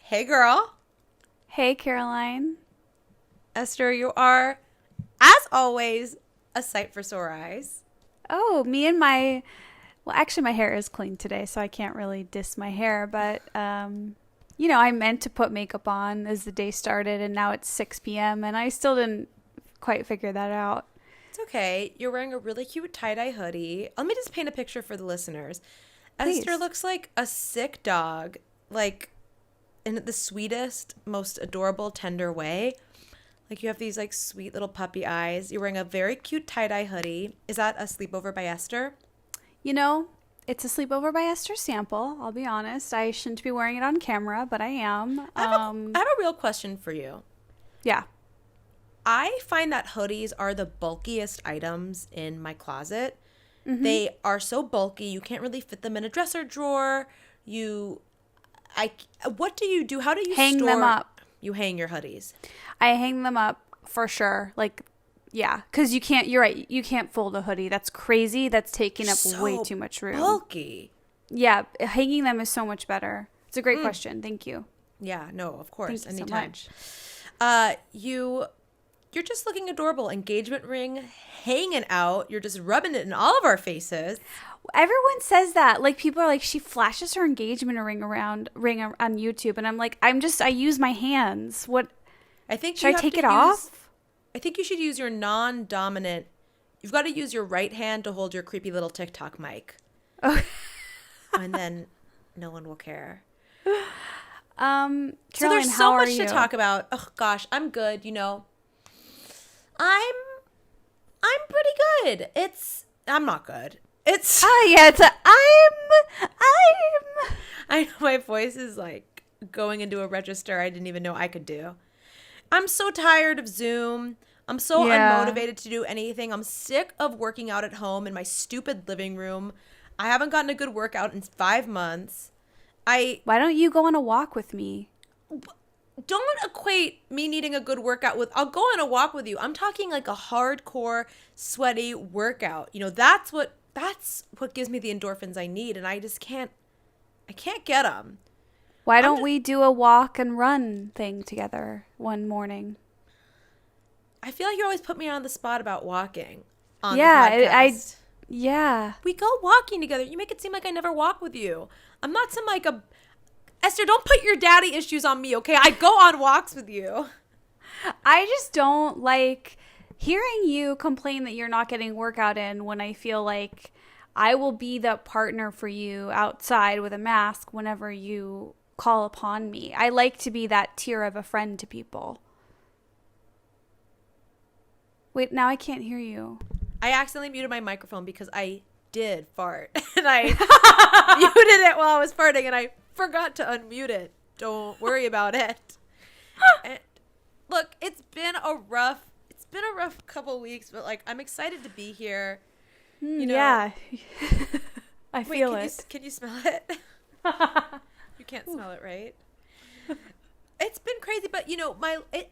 Hey, girl. Hey, Caroline. Esther, you are, as always, a sight for sore eyes. Oh, well, actually, my hair is clean today, so I can't really diss my hair, but, I meant to put makeup on as the day started, and now it's 6 p.m., and I still didn't quite figure that out. It's okay. You're wearing a really cute tie-dye hoodie. Let me just paint a picture for the listeners. Esther Please. looks like a sick dog, like in the sweetest, most adorable, tender way. Like you have these like sweet little puppy eyes. You're wearing a very cute tie-dye hoodie. Is that a sleepover by Esther? You know, it's a sleepover by Esther sample, I'll be honest. I shouldn't be wearing it on camera, but I am. I have a real question for you. Yeah. I find that hoodies are the bulkiest items in my closet. Mm-hmm. They are so bulky, you can't really fit them in a dresser drawer. You, I, what do you do? How do you Hang store? them up. You hang your hoodies. I hang them up for sure. Like, yeah, because you're right, you can't fold a hoodie. That's crazy. That's taking up way So too much room. bulky. Yeah, hanging them is so much better. It's a great question. Thank you. Yeah, no, of course, Thank you so anytime. much. You're just looking adorable. Engagement ring hanging out. You're just rubbing it in all of our faces. Everyone says that. Like, people are like, she flashes her engagement ring on YouTube, and I'm like, I use my hands. What? I think Should you I have take to it use. off? I think you should use your non-dominant. You've got to use your right hand to hold your creepy little TikTok mic, Oh. and then no one will care. Caroline, So there's how so are much you? to talk about. Oh gosh, I'm good. I'm I'm pretty good. I'm not good. It's Oh yeah, I'm. I know my voice is like going into a register I didn't even know I could do. I'm so tired of Zoom. I'm so Yeah. unmotivated to do anything. I'm sick of working out at home in my stupid living room. I haven't gotten a good workout in 5 months. I Why don't you go on a walk with me? don't equate me needing a good workout with I'll go on a walk with you. I'm talking like a hardcore sweaty workout. That's what gives me the endorphins I need, and I can't get them. Why don't we do a walk and run thing together one morning? I feel like you always put me on the spot about walking on the Yeah, podcast. yeah. We go walking together. You make it seem like I never walk with you. I'm not some like a Esther, don't put your daddy issues on me, okay? I go on walks with you. I just don't like hearing you complain that you're not getting workout in when I feel like I will be the partner for you outside with a mask whenever you call upon me. I like to be that tier of a friend to people. Wait, now I can't hear you. I accidentally muted my microphone because I did fart. And I muted it while I was farting and I forgot to unmute it. Don't worry about it. And look, it's been a rough couple weeks, but like I'm excited to be here. Yeah. I Wait, feel it. can you smell it? You can't smell it, right? It's been crazy, but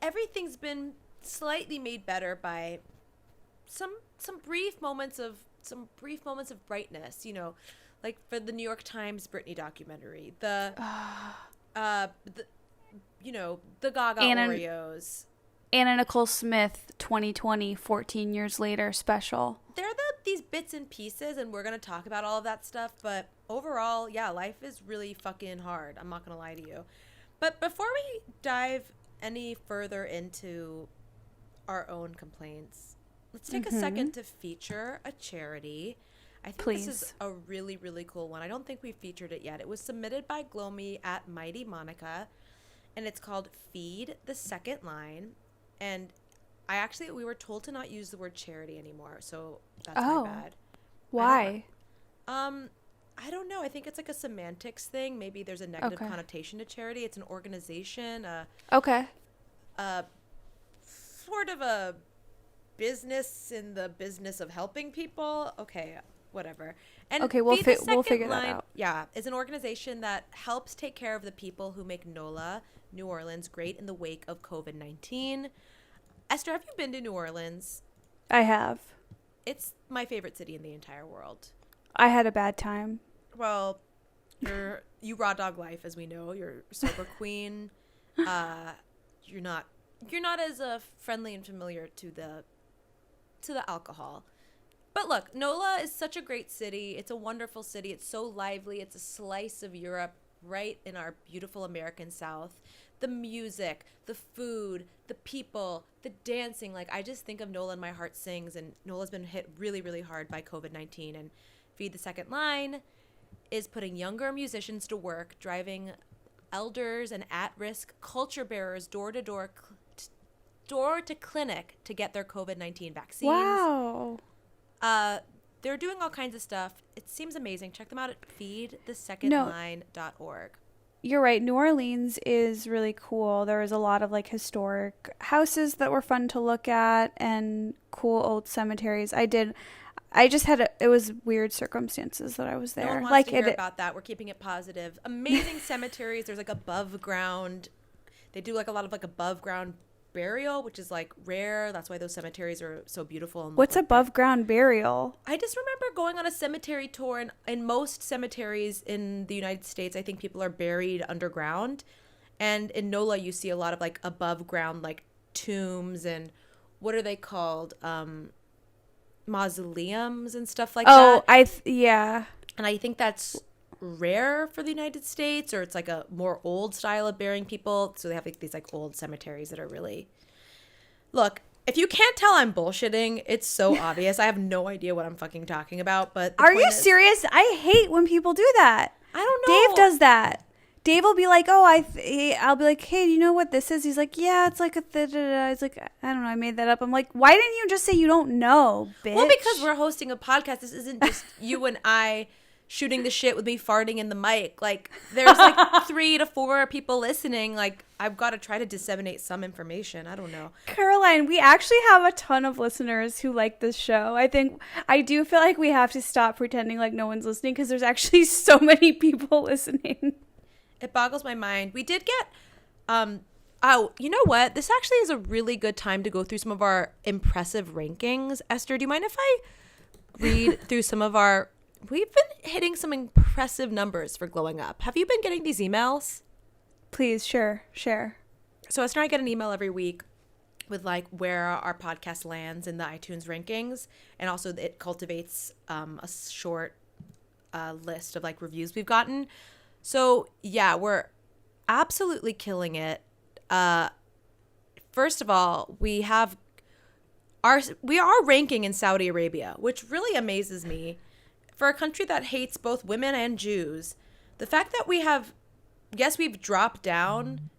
everything's been slightly made better by some brief moments of brightness. Like for the New York Times Britney documentary, the Gaga Anna, Oreos. Anna Nicole Smith 2020 14 years later special. They're these bits and pieces, and we're gonna talk about all of that stuff. But overall, yeah, life is really fucking hard. I'm not gonna lie to you. But before we dive any further into our own complaints, let's take a second to feature a charity. I think Please. this is a really, really cool one. I don't think we've featured it yet. It was submitted by Glomy at Mighty Monica, and it's called Feed the Second Line. And we were told to not use the word charity anymore, so that's my bad. Why? I don't know. I think it's like a semantics thing. Maybe there's a negative connotation to charity. It's an organization, Okay. sort of a business in the business of helping people. Okay, whatever. And Okay, we'll Feed the we'll Second figure that Line, out. yeah, is an organization that helps take care of the people who make NOLA, New Orleans, great in the wake of COVID-19. Esther, have you been to New Orleans? I have. It's my favorite city in the entire world. I had a bad time. Well, You raw dog life, as we know. You're sober queen. You're not as friendly and familiar to the alcohol. But look, NOLA is such a great city. It's a wonderful city. It's so lively. It's a slice of Europe right in our beautiful American South. The music, the food, the people, the dancing. Like, I just think of NOLA and my heart sings. And NOLA's been hit really, really hard by COVID-19. And Feed the Second Line is putting younger musicians to work, driving elders and at-risk culture bearers door to clinic to get their COVID-19 vaccines. Wow. They're doing all kinds of stuff. It seems amazing. Check them out at feedthesecondline.org. You're right. New Orleans is really cool. There was a lot of like historic houses that were fun to look at and cool old cemeteries. It was weird circumstances that I was there. No one wants to hear about that. We're keeping it positive. Amazing cemeteries. There's like above ground. They do like a lot of like above ground burial, which is like rare. That's why those cemeteries are so beautiful. And what's above ground burial? I just remember going on a cemetery tour, and in most cemeteries in the United States, I think people are buried underground. And in NOLA, you see a lot of like above ground like tombs and what are they called? Mausoleums and stuff like that. Yeah. And I think that's rare for the United States, or it's like a more old style of burying people. So they have like these like old cemeteries that are really. Look, if you can't tell I'm bullshitting, it's so obvious. I have no idea what I'm fucking talking about. But are you serious? I hate when people do that. I don't know. Dave does that. Dave will be like, I'll be like, hey, do you know what this is? He's like, yeah, it's like a He's like, I don't know, I made that up. I'm like, why didn't you just say you don't know, bitch? Well, because we're hosting a podcast. This isn't just you and I shooting the shit with me farting in the mic. Like, there's like 3 to 4 people listening. Like, I've got to try to disseminate some information. I don't know. Caroline, we actually have a ton of listeners who like this show. I do feel like we have to stop pretending like no one's listening, because there's actually so many people listening. It boggles my mind. We did get, you know what? This actually is a really good time to go through some of our impressive rankings. Esther, do you mind if I read through some of our, we've been hitting some impressive numbers for Glowing Up. Have you been getting these emails? Please, share. So Esther and I get an email every week with like where our podcast lands in the iTunes rankings. And also it cultivates a short list of like reviews we've gotten. So, yeah, we're absolutely killing it. First of all, we are ranking in Saudi Arabia, which really amazes me. For a country that hates both women and Jews, the fact that we've dropped down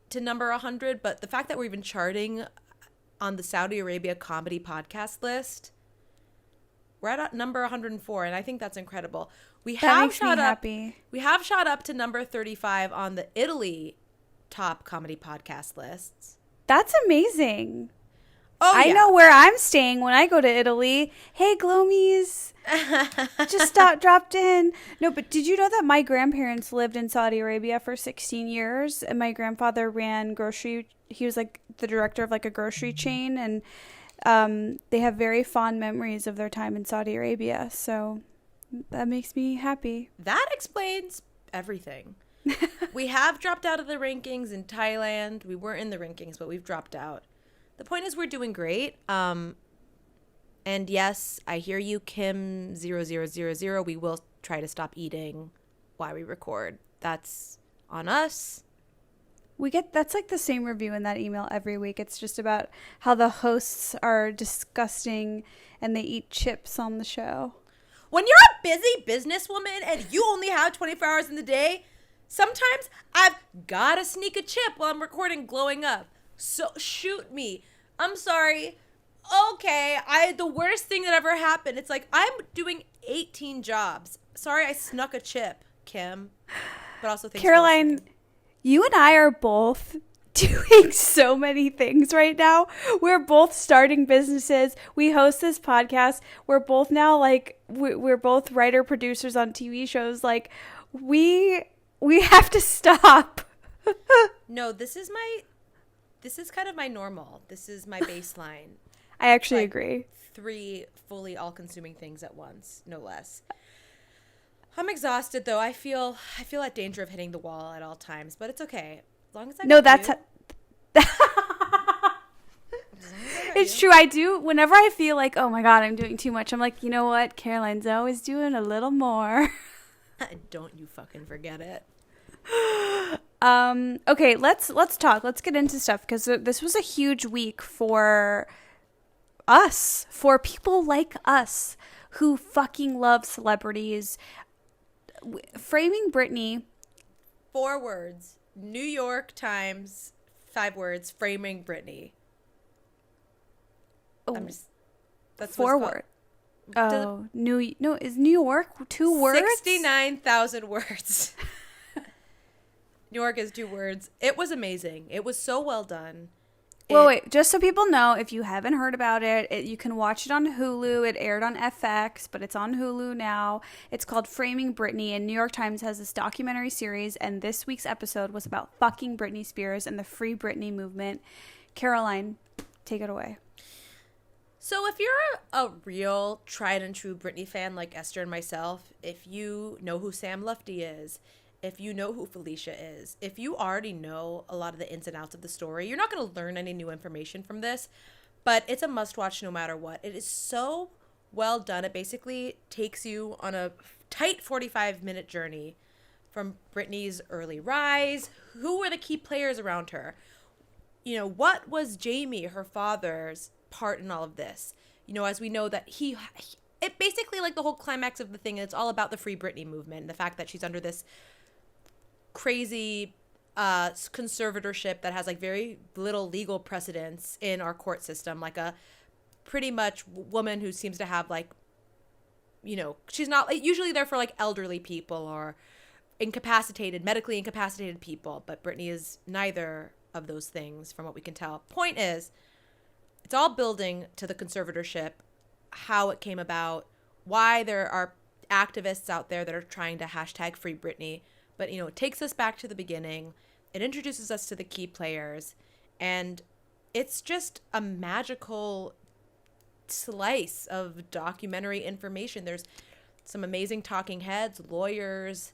to number 100, but the fact that we're even charting on the Saudi Arabia comedy podcast list, we're at number 104, and I think that's incredible. We have shot up to number 35 on the Italy top comedy podcast lists. That's amazing. Oh, I know where I'm staying when I go to Italy. Hey, Glomies. Just dropped in. No, but did you know that my grandparents lived in Saudi Arabia for 16 years? And my grandfather ran he was like the director of like a grocery chain. And they have very fond memories of their time in Saudi Arabia. So that makes me happy. That explains everything. We have dropped out of the rankings in Thailand. We were in the rankings, but we've dropped out. The point is we're doing great. And yes, I hear you, Kim0000. We will try to stop eating while we record. That's on us. That's like the same review in that email every week. It's just about how the hosts are disgusting and they eat chips on the show. When you're a busy businesswoman and you only have 24 hours in the day, sometimes I've got to sneak a chip while I'm recording Glowing Up. So shoot me. I'm sorry. Okay, the worst thing that ever happened. It's like I'm doing 18 jobs. Sorry, I snuck a chip, Kim. But also thanks Caroline, you and I are both doing so many things right now. We're both starting businesses. We host this podcast. We're both now like we're both writer producers on TV shows. Like we have to stop. No, this is kind of my normal. This is my baseline. I actually agree. 3 fully all-consuming things at once, no less. I'm exhausted though. I feel at danger of hitting the wall at all times, but it's okay. As long as I No, got that's you. it's true. I do. Whenever I feel like, oh my God, I'm doing too much, I'm like, you know what? Caroline's always doing a little more. Don't you fucking forget it. Okay, let's talk. Let's get into stuff because this was a huge week for us, for people like us who fucking love celebrities. Framing Britney. 4 words. New York Times, 5 words. Framing Britney. Oh, That's 4 words. Oh, is New York 2 words? 69,000 words. New York is 2 words. It was amazing. It was so well done. Well, wait, just so people know, if you haven't heard about it, you can watch it on Hulu. It aired on FX, but it's on Hulu now. It's called Framing Britney, and New York Times has this documentary series, and this week's episode was about fucking Britney Spears and the Free Britney movement. Caroline, take it away. So if you're a real tried and true Britney fan like Esther and myself, if you know who Sam Lufty is, if you know who Felicia is, if you already know a lot of the ins and outs of the story, you're not going to learn any new information from this, but it's a must watch no matter what. It is so well done. It basically takes you on a tight 45-minute journey from Britney's early rise. Who were the key players around her? You know, what was Jamie, her father's part in all of this? You know, as we know that it basically, like, the whole climax of the thing, it's all about the Free Britney movement and the fact that she's under this crazy conservatorship that has like very little legal precedence in our court system, like a pretty much woman who seems to have like, you know, she's not like, usually there for like elderly people or medically incapacitated people, but Britney is neither of those things from what we can tell. Point is, it's all building to the conservatorship, how it came about, why there are activists out there that are trying to hashtag Free Britney. But, you know, it takes us back to the beginning. It introduces us to the key players. And it's just a magical slice of documentary information. There's some amazing talking heads, lawyers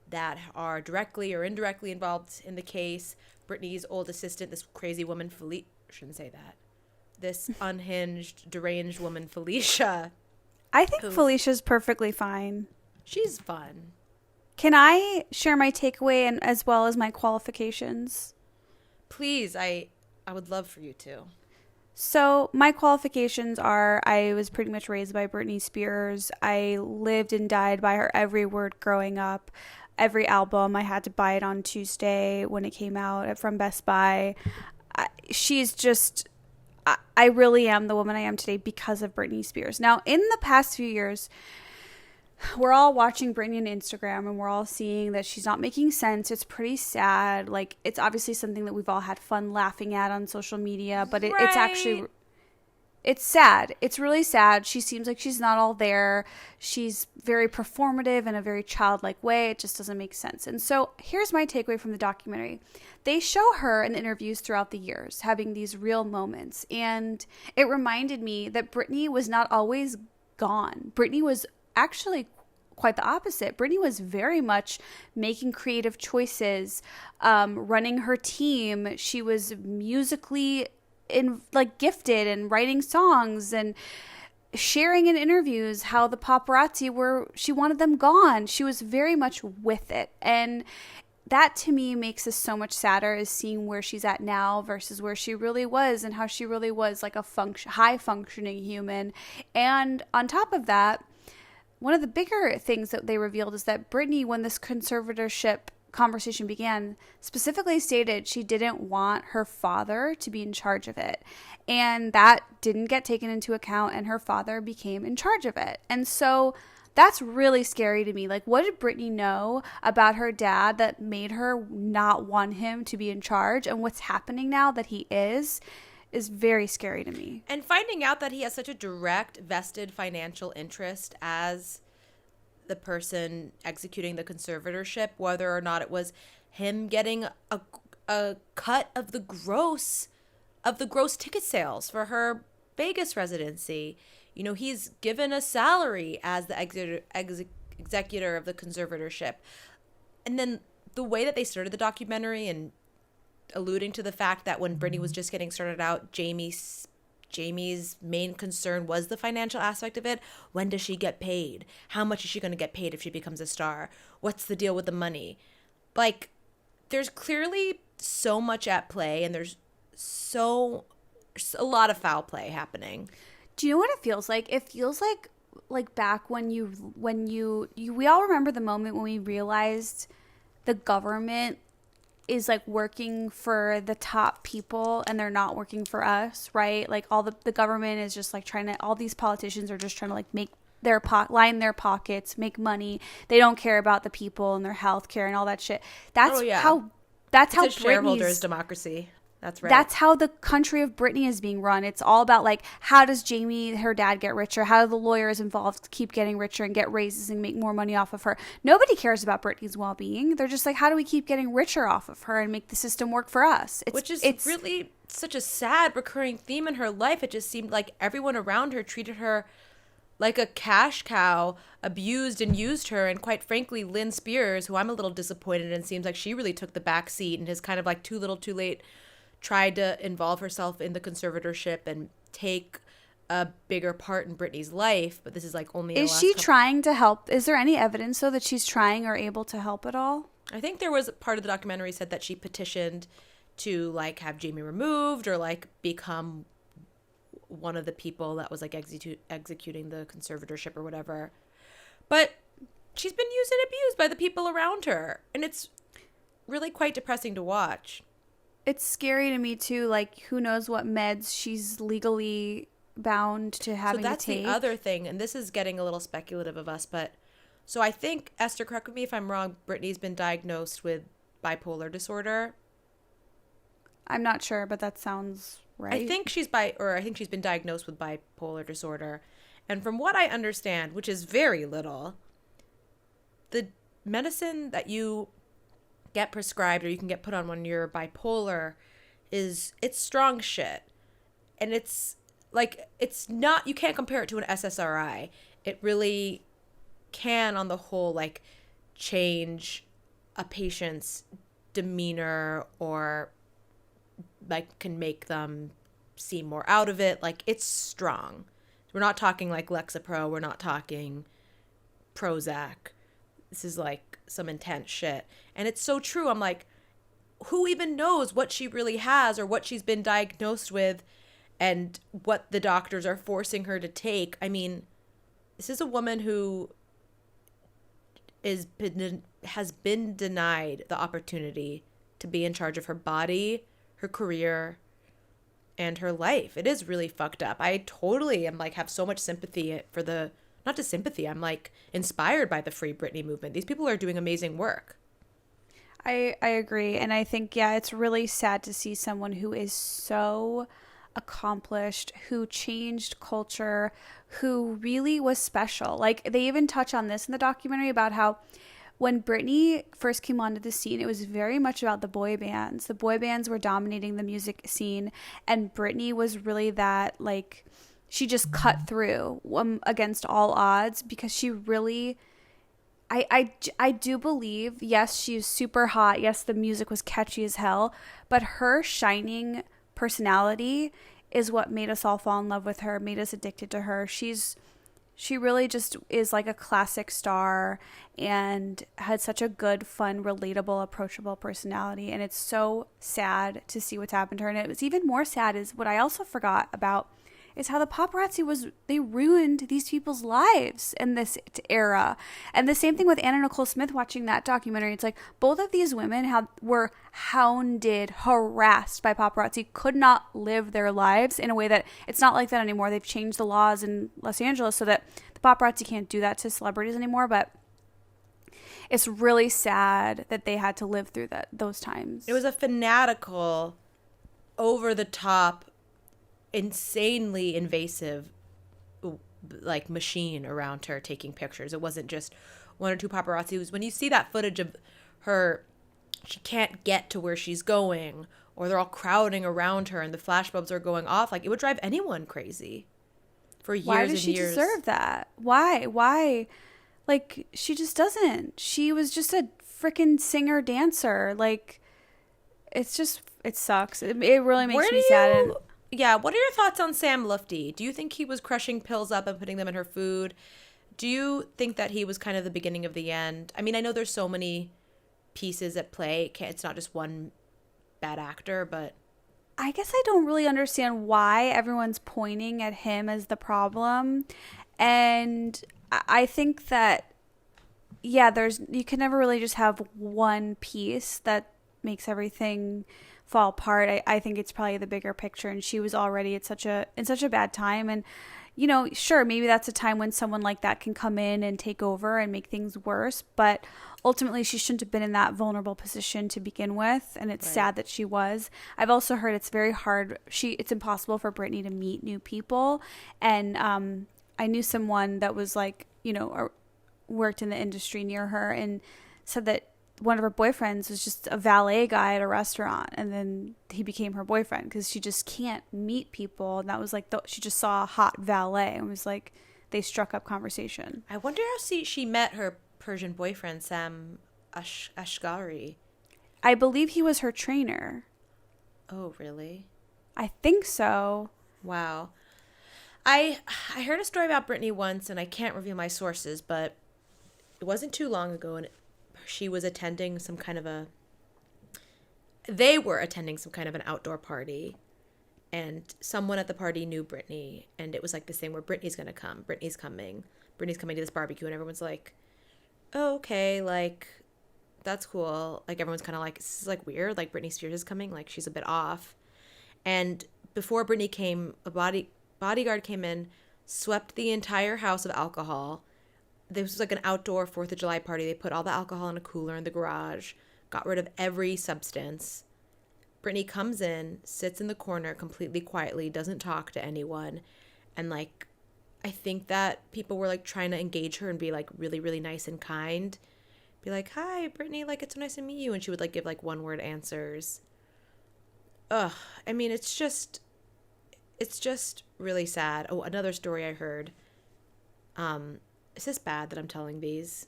that are directly or indirectly involved in the case. Britney's old assistant, this crazy woman, I shouldn't say that. This unhinged, deranged woman, Felicia. I think Felicia's perfectly fine. She's fun. Can I share my takeaway and as well as my qualifications? Please, I would love for you to. So my qualifications are I was pretty much raised by Britney Spears. I lived and died by her every word growing up. Every album, I had to buy it on Tuesday when it came out from Best Buy. She's just... I really am the woman I am today because of Britney Spears. Now, in the past few years, we're all watching Britney on Instagram and we're all seeing that she's not making sense. It's pretty sad. Like, it's obviously something that we've all had fun laughing at on social media, but it's actually, it's sad. It's really sad. She seems like she's not all there. She's very performative in a very childlike way. It just doesn't make sense. And so here's my takeaway from the documentary. They show her in interviews throughout the years having these real moments. And it reminded me that Britney was not always gone. Britney was actually quite the opposite. Britney was very much making creative choices, running her team. She was musically gifted and writing songs and sharing in interviews how the paparazzi she wanted them gone. She was very much with it. And that to me makes us so much sadder, is seeing where she's at now versus where she really was and how she really was like a high functioning human. And on top of that, one of the bigger things that they revealed is that Britney, when this conservatorship conversation began, specifically stated she didn't want her father to be in charge of it. And that didn't get taken into account, and her father became in charge of it. And so that's really scary to me. Like, what did Britney know about her dad that made her not want him to be in charge? And what's happening now that he is very scary to me. And finding out that he has such a direct vested financial interest as the person executing the conservatorship, whether or not it was him getting a cut of the gross ticket sales for her Vegas residency. You know, he's given a salary as the executor of the conservatorship. And then the way that they started the documentary and alluding to the fact that when Britney was just getting started out, Jamie's main concern was the financial aspect of it. When does she get paid? How much is she going to get paid if she becomes a star? What's the deal with the money? Like, there's clearly so much at play, and there's a lot of foul play happening. Do you know what it feels like? It feels like back when we all remember the moment when we realized the government is like working for the top people and they're not working for us, right? Like all the government is just like all these politicians are just trying to like make line their pockets, make money. They don't care about the people and their health care and all that shit. That's how shareholders democracy. That's right. That's how the country of Britney is being run. It's all about like, how does Jamie, her dad, get richer? How do the lawyers involved keep getting richer and get raises and make more money off of her? Nobody cares about Britney's well-being. They're just like, how do we keep getting richer off of her and make the system work for us? It's really such a sad recurring theme in her life. It just seemed like everyone around her treated her like a cash cow, abused and used her. And quite frankly, Lynn Spears, who I'm a little disappointed in, seems like she really took the back seat and is kind of like too little too late, tried to involve herself in the conservatorship and take a bigger part in Britney's life. But this is like only Is she trying to help? Is there any evidence, though, that she's trying or able to help at all? I think there was part of the documentary said that she petitioned to like have Jamie removed or like become one of the people that was like executing the conservatorship or whatever. But she's been used and abused by the people around her. And it's really quite depressing to watch. It's scary to me too, like who knows what meds she's legally bound to having to take. So that's the other thing, and this is getting a little speculative of us, but so I think, Esther, correct me if I'm wrong, Britney's been diagnosed with bipolar disorder. I'm not sure, but that sounds right. I think she's been diagnosed with bipolar disorder. And from what I understand, which is very little, the medicine that you get prescribed or you can get put on when you're bipolar it's strong shit. And it's like, it's not, you can't compare it to an SSRI. It really can, on the whole, like change a patient's demeanor or like can make them seem more out of it. Like, it's strong. We're not talking like Lexapro. We're not talking Prozac. This is like some intense shit. And it's so true. I'm like, who even knows what she really has or what she's been diagnosed with and what the doctors are forcing her to take? I mean, this is a woman who has been denied the opportunity to be in charge of her body, her career, and her life. It is really fucked up. I totally am like, have so much sympathy for not just sympathy, I'm like inspired by the Free Britney movement. These people are doing amazing work. I agree. And I think, yeah, it's really sad to see someone who is so accomplished, who changed culture, who really was special. Like, they even touch on this in the documentary about how when Britney first came onto the scene, it was very much about the boy bands. The boy bands were dominating the music scene, and Britney was really that, like, she just cut through against all odds because she really, I do believe, yes, she's super hot. Yes, the music was catchy as hell, but her shining personality is what made us all fall in love with her, made us addicted to her. She really just is like a classic star and had such a good, fun, relatable, approachable personality. And it's so sad to see what's happened to her. And it was even more sad is what I also forgot about is how the paparazzi they ruined these people's lives in this era. And the same thing with Anna Nicole Smith watching that documentary. It's like both of these women were hounded, harassed by paparazzi, could not live their lives in a way that it's not like that anymore. They've changed the laws in Los Angeles so that the paparazzi can't do that to celebrities anymore. But it's really sad that they had to live through those times. It was a fanatical, over the top, insanely invasive like machine around her taking pictures. It wasn't just one or two paparazzi. It was when you see that footage of her, she can't get to where she's going, or they're all crowding around her and the flashbulbs are going off, like it would drive anyone crazy for years and years. Why does she deserve that? Why Like, she just doesn't. She was just a freaking singer dancer. Like, it's just, it sucks. It really makes me sad. Yeah, what are your thoughts on Sam Lufty? Do you think he was crushing pills up and putting them in her food? Do you think that he was kind of the beginning of the end? I mean, I know there's so many pieces at play. It's not just one bad actor, but I guess I don't really understand why everyone's pointing at him as the problem. And I think that, yeah, you can never really just have one piece that makes everything fall apart. I think it's probably the bigger picture, and she was already in such a bad time. And, you know, sure, maybe that's a time when someone like that can come in and take over and make things worse, but ultimately she shouldn't have been in that vulnerable position to begin with, and it's sad that she was. I've also heard it's very hard. It's impossible for Britney to meet new people, and I knew someone that was like, you know, worked in the industry near her, and said that one of her boyfriends was just a valet guy at a restaurant, and then he became her boyfriend because she just can't meet people. And that was like, she just saw a hot valet and was like, they struck up conversation. I wonder how she met her Persian boyfriend, Sam Ashgari. I believe he was her trainer. Oh, really? I think so. Wow. I heard a story about Britney once, and I can't reveal my sources, but it wasn't too long ago, and they were attending some kind of an outdoor party, and someone at the party knew Britney, and it was like this thing where Britney's coming to this barbecue, and everyone's like, oh, okay, like, that's cool. Like, everyone's kind of like, this is like weird, like Britney Spears is coming, like she's a bit off. And before Britney came, a bodyguard came in, swept the entire house of alcohol. This was like an outdoor 4th of July party. They put all the alcohol in a cooler in the garage, got rid of every substance. Britney comes in, sits in the corner completely quietly, doesn't talk to anyone. And like, I think that people were like trying to engage her and be like really, really nice and kind. Be like, hi, Britney, like, it's so nice to meet you. And she would like give like one-word answers. Ugh. I mean, it's just really sad. Oh, another story I heard. Is this bad that I'm telling these?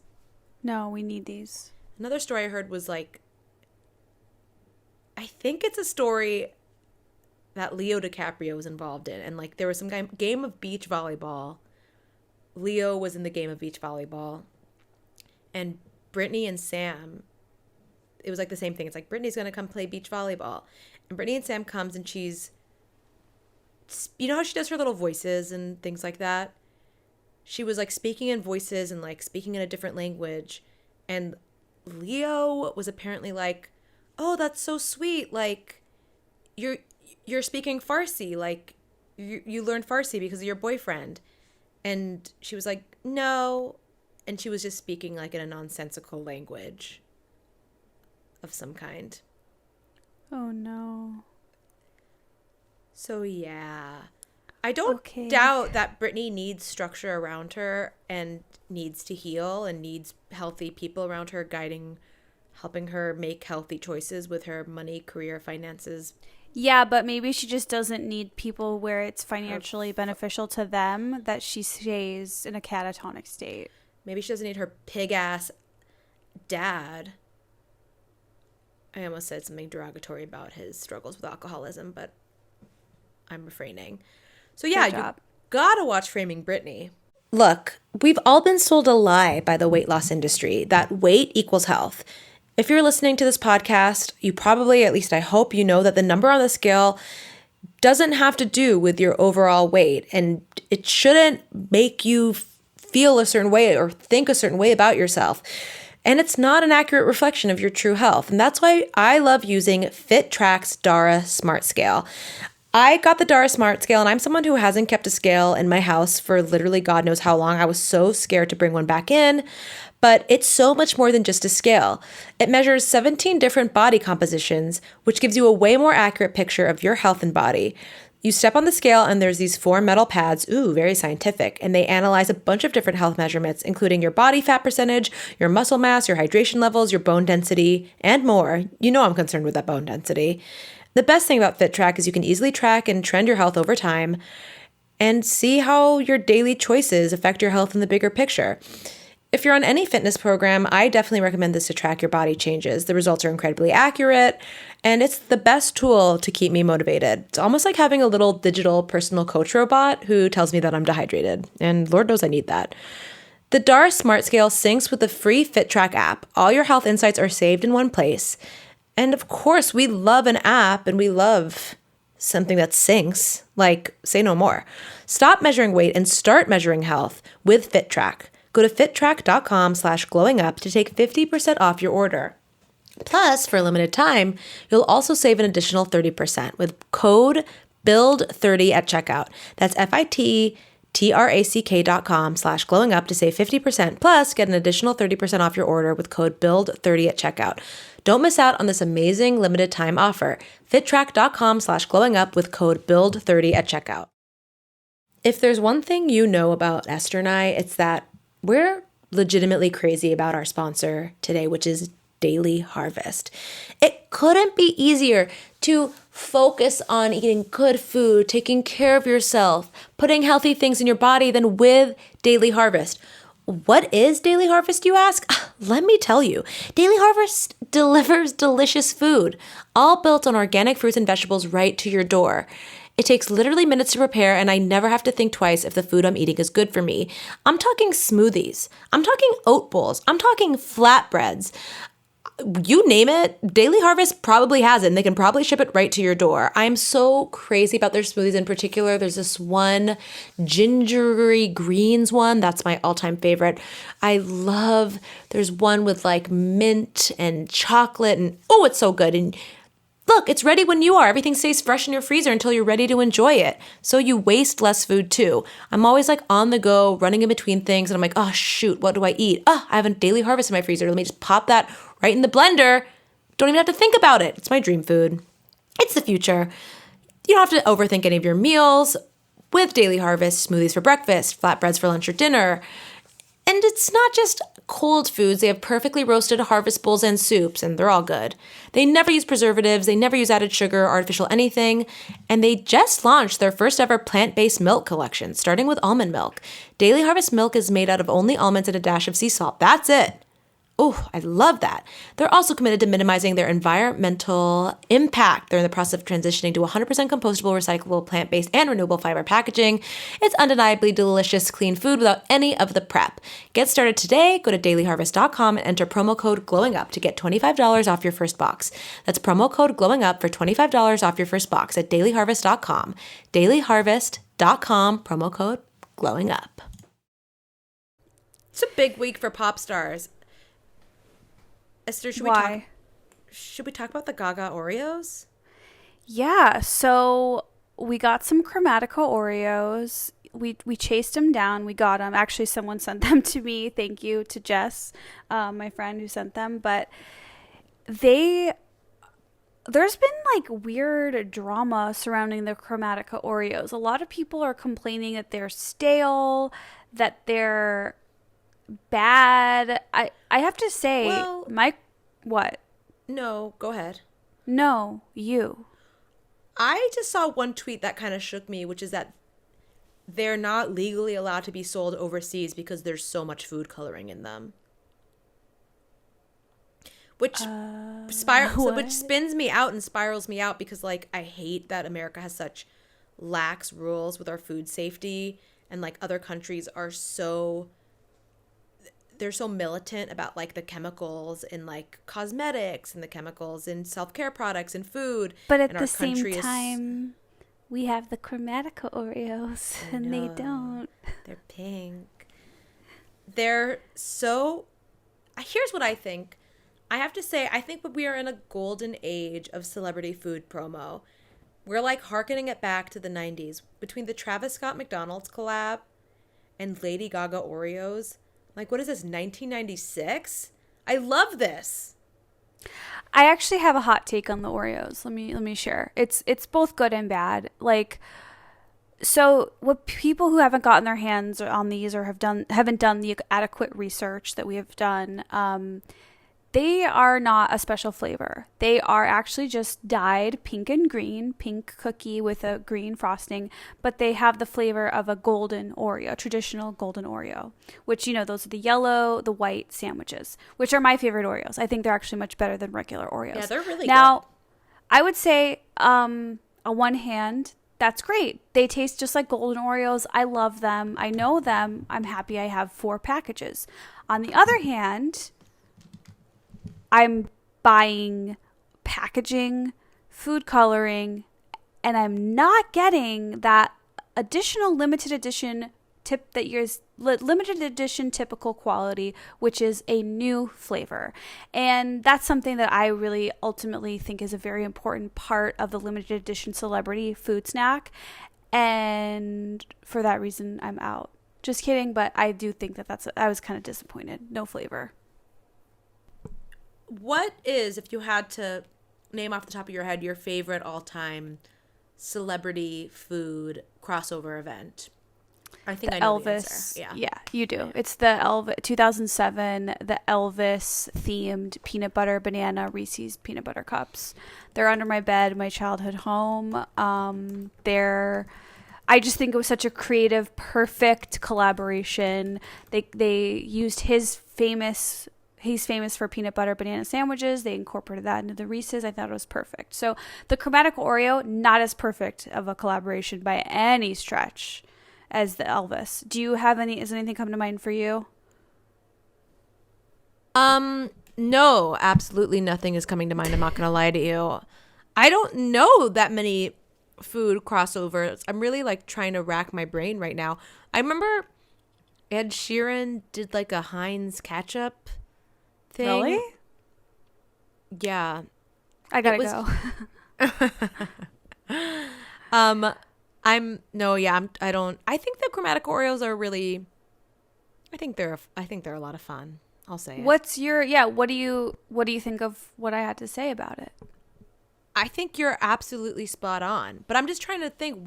No, we need these. Another story I heard was like, I think it's a story that Leo DiCaprio was involved in. And like, there was some game of beach volleyball. Leo was in the game of beach volleyball. And Britney and Sam, it was like the same thing. It's like, Britney's going to come play beach volleyball. And Britney and Sam comes, and she's, you know how she does her little voices and things like that? She was like speaking in voices and like speaking in a different language. And Leo was apparently like, oh, that's so sweet. Like, you're speaking Farsi. Like, you learned Farsi because of your boyfriend. And she was like, no. And she was just speaking like in a nonsensical language of some kind. Oh, no. So, yeah. I don't doubt that Britney needs structure around her and needs to heal and needs healthy people around her helping her make healthy choices with her money, career, finances. Yeah, but maybe she just doesn't need people where it's financially beneficial to them that she stays in a catatonic state. Maybe she doesn't need her pig-ass dad. I almost said something derogatory about his struggles with alcoholism, but I'm refraining. So yeah, you gotta watch Framing Britney. Look, we've all been sold a lie by the weight loss industry that weight equals health. If you're listening to this podcast, you probably, at least I hope you know, that the number on the scale doesn't have to do with your overall weight, and it shouldn't make you feel a certain way or think a certain way about yourself. And it's not an accurate reflection of your true health. And that's why I love using FitTrack's Dara Smart Scale. I got the Dara Smart Scale, and I'm someone who hasn't kept a scale in my house for literally God knows how long. I was so scared to bring one back in, but it's so much more than just a scale. It measures 17 different body compositions, which gives you a way more accurate picture of your health and body. You step on the scale, and there's these 4 metal pads, very scientific, and they analyze a bunch of different health measurements, including your body fat percentage, your muscle mass, your hydration levels, your bone density, and more. You know I'm concerned with that bone density. The best thing about FitTrack is you can easily track and trend your health over time and see how your daily choices affect your health in the bigger picture. If you're on any fitness program, I definitely recommend this to track your body changes. The results are incredibly accurate, and it's the best tool to keep me motivated. It's almost like having a little digital personal coach robot who tells me that I'm dehydrated, and Lord knows I need that. The Dara Smart Scale syncs with the free FitTrack app. All your health insights are saved in one place. And of course, we love an app and we love something that syncs, like Say No More. Stop measuring weight and start measuring health with FitTrack. Go to fittrack.com/glowingup to take 50% off your order. Plus, for a limited time, you'll also save an additional 30% with code BUILD30 at checkout. That's fittrack.com/glowingup to save 50%. Plus, get an additional 30% off your order with code BUILD30 at checkout. Don't miss out on this amazing limited time offer. fittrack.com/glowingup with code BUILD30 at checkout. If there's one thing you know about Esther and I, it's that we're legitimately crazy about our sponsor today, which is Daily Harvest. It couldn't be easier to focus on eating good food, taking care of yourself, putting healthy things in your body than with Daily Harvest. What is Daily Harvest, you ask? Let me tell you. Daily Harvest delivers delicious food, all built on organic fruits and vegetables right to your door. It takes literally minutes to prepare, and I never have to think twice if the food I'm eating is good for me. I'm talking smoothies. I'm talking oat bowls. I'm talking flatbreads. You name it, Daily Harvest probably has it, and they can probably ship it right to your door. I'm so crazy about their smoothies in particular. There's this one gingery greens one. That's my all-time favorite. There's one with like mint and chocolate, and oh, it's so good. And look, it's ready when you are. Everything stays fresh in your freezer until you're ready to enjoy it. So you waste less food too. I'm always like on the go, running in between things, and I'm like, oh shoot, what do I eat? I have a Daily Harvest in my freezer. Let me just pop that right in the blender. Don't even have to think about it. It's my dream food. It's the future. You don't have to overthink any of your meals. With Daily Harvest, smoothies for breakfast, flatbreads for lunch or dinner. And it's not just cold foods. They have perfectly roasted harvest bowls and soups, and they're all good. They never use preservatives. They never use added sugar, artificial anything. And they just launched their first ever plant-based milk collection, starting with almond milk. Daily Harvest milk is made out of only almonds and a dash of sea salt. That's it. Oh, I love that. They're also committed to minimizing their environmental impact. They're in the process of transitioning to 100% compostable, recyclable, plant-based, and renewable fiber packaging. It's undeniably delicious, clean food without any of the prep. Get started today. Go to dailyharvest.com and enter promo code GLOWINGUP to get $25 off your first box. That's promo code GLOWINGUP for $25 off your first box at dailyharvest.com. dailyharvest.com, promo code GLOWINGUP. It's a big week for pop stars. Esther, should we talk about the Gaga Oreos? Yeah, so we got some Chromatica Oreos. We chased them down. We got them. Actually, someone sent them to me. Thank you to Jess, my friend who sent them. But there's been like weird drama surrounding the Chromatica Oreos. A lot of people are complaining that they're stale, that they're bad. I have to say, what? No, go ahead. No, you. I just saw one tweet that kind of shook me, which is that they're not legally allowed to be sold overseas because there's so much food coloring in them. Which spins me out and spirals me out because like I hate that America has such lax rules with our food safety, and like other countries are they're so militant about like the chemicals in like cosmetics and the chemicals in self-care products and food. But at the same time, we have the Chromatica Oreos and they don't. They're pink. Here's what I think. I have to say, I think we are in a golden age of celebrity food promo. We're like hearkening it back to the 90s between the Travis Scott McDonald's collab and Lady Gaga Oreos. Like, what is this, 1996? I love this. I actually have a hot take on the Oreos. Let me share. It's both good and bad. Like, so what people who haven't gotten their hands on these or haven't done the adequate research that we have done, They are not a special flavor. They are actually just dyed pink and green, pink cookie with a green frosting, but they have the flavor of a golden Oreo, traditional golden Oreo, which, you know, those are the yellow, the white sandwiches, which are my favorite Oreos. I think they're actually much better than regular Oreos. Yeah, they're really now, good. I would say, on one hand, that's great. They taste just like golden Oreos. I love them. I know them. I'm happy I have 4 packages. On the other hand, I'm buying packaging, food coloring, and I'm not getting that additional limited edition limited edition typical quality, which is a new flavor. And that's something that I really ultimately think is a very important part of the limited edition celebrity food snack. And for that reason, I'm out. Just kidding, but I do think that I was kind of disappointed. No flavor. What is, if you had to name off the top of your head, your favorite all-time celebrity food crossover event? I think I know Elvis. the answer. Yeah, you do. Yeah. It's the 2007, the Elvis themed peanut butter banana Reese's peanut butter cups. They're under my bed, my childhood home. I just think it was such a creative, perfect collaboration. They used he's famous for peanut butter banana sandwiches. They incorporated that into the Reese's. I thought it was perfect. So the chromatic Oreo, not as perfect of a collaboration by any stretch as the Elvis. Do you have is anything coming to mind for you? No, absolutely nothing is coming to mind. I'm not going to lie to you. I don't know that many food crossovers. I'm really like trying to rack my brain right now. I remember Ed Sheeran did like a Heinz ketchup thing. Really? Yeah. I gotta go. I think the chromatic Oreos are really, I think they're a lot of fun. I'll say it. What do you think of what I had to say about it? I think you're absolutely spot on, but I'm just trying to think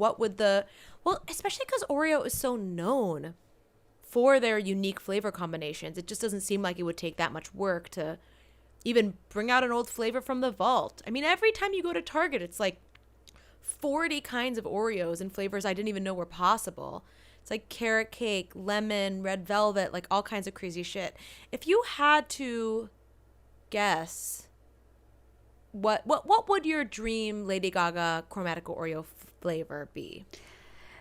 especially because Oreo is so known for their unique flavor combinations. It just doesn't seem like it would take that much work to even bring out an old flavor from the vault. I mean, every time you go to Target, it's like 40 kinds of Oreos and flavors I didn't even know were possible. It's like carrot cake, lemon, red velvet, like all kinds of crazy shit. If you had to guess, what would your dream Lady Gaga chromatic Oreo flavor be?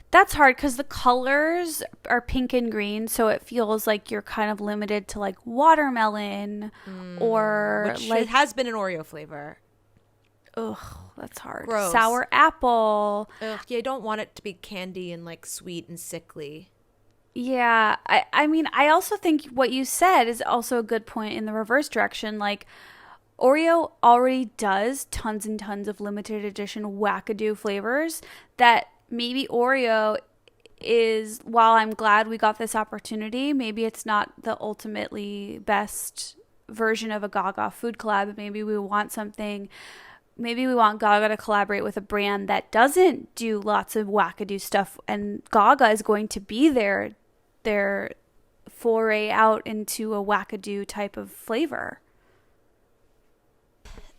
That's hard because the colors are pink and green, so it feels like you're kind of limited to like watermelon which it has been an Oreo flavor. Ugh, that's hard. Gross. Sour apple. Ugh, yeah, I don't want it to be candy and like sweet and sickly. Yeah, I mean, I also think what you said is also a good point in the reverse direction. Like, Oreo already does tons and tons of limited edition wackadoo flavors that maybe Oreo is, while I'm glad we got this opportunity, maybe it's not the ultimately best version of a Gaga food collab. Maybe we want Gaga to collaborate with a brand that doesn't do lots of wackadoo stuff, and Gaga is going to be their foray out into a wackadoo type of flavor.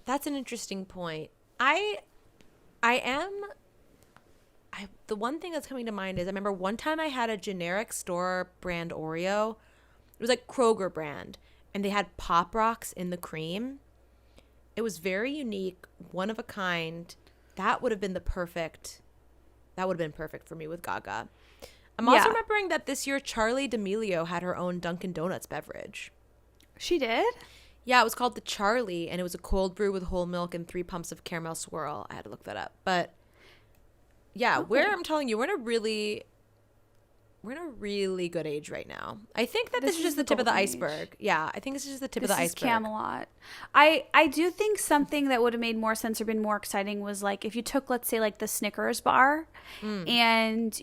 That's an interesting point. The one thing that's coming to mind is I remember one time I had a generic store brand Oreo. It was like Kroger brand, and they had Pop Rocks in the cream. It was very unique, one of a kind. That would have been perfect for me with Gaga. I'm also remembering that this year Charli D'Amelio had her own Dunkin' Donuts beverage. She did? Yeah, it was called the Charli, and it was a cold brew with whole milk and 3 pumps of caramel swirl. I had to look that up. But yeah, I'm telling you, we're in a really good age right now. I think that this is just the tip of the iceberg. Age. Yeah, I think this is just the tip of the iceberg. This is Camelot. I do think something that would have made more sense or been more exciting was like if you took, let's say, like the Snickers bar and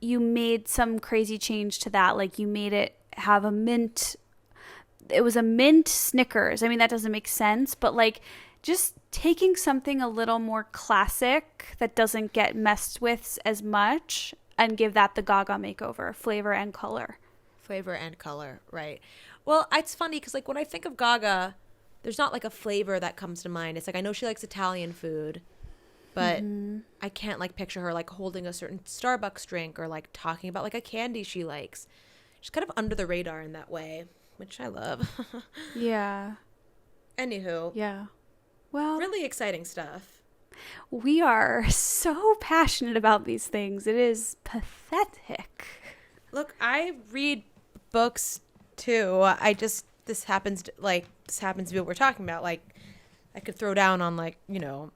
you made some crazy change to that. Like you made it have a mint. It was a mint Snickers. I mean, that doesn't make sense, but like just taking something a little more classic that doesn't get messed with as much and give that the Gaga makeover, flavor and color. Flavor and color, right. Well, it's funny because like when I think of Gaga, there's not like a flavor that comes to mind. It's like I know she likes Italian food, but I can't like picture her like holding a certain Starbucks drink or like talking about like a candy she likes. She's kind of under the radar in that way, which I love. Yeah. Anywho. Yeah. Well, really exciting stuff. We are so passionate about these things. It is pathetic. Look, I read books too. This happens to be what we're talking about. Like, I could throw down on like, you know,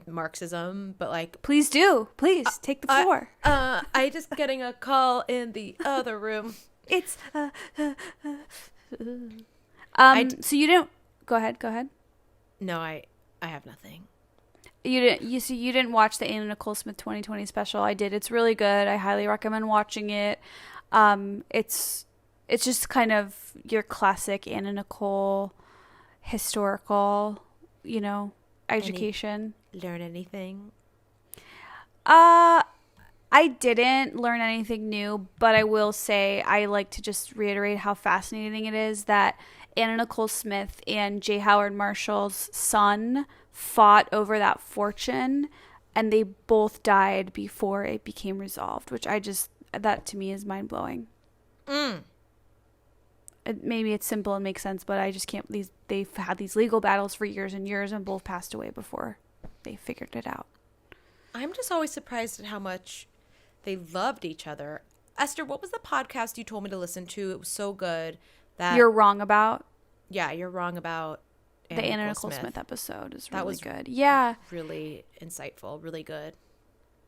Marxism, but like, please do. Please take the floor. I just getting a call in the other room. It's so you didn't go ahead. No, I have nothing. You didn't watch the Anna Nicole Smith 2020 special. I did. It's really good. I highly recommend watching it. It's just kind of your classic Anna Nicole historical, you know, education. Learn anything? I didn't learn anything new, but I will say I like to just reiterate how fascinating it is that Anna Nicole Smith and J. Howard Marshall's son fought over that fortune, and they both died before it became resolved, which that to me is mind-blowing. Maybe it's simple and makes sense, but I just can't. They've had these legal battles for years and years, and both passed away before they figured it out. I'm just always surprised at how much they loved each other. Esther, what was the podcast you told me to listen to? It was so good. That You're Wrong About. Yeah, You're Wrong About the Anna Nicole Smith episode is really good. Yeah. Really insightful, really good.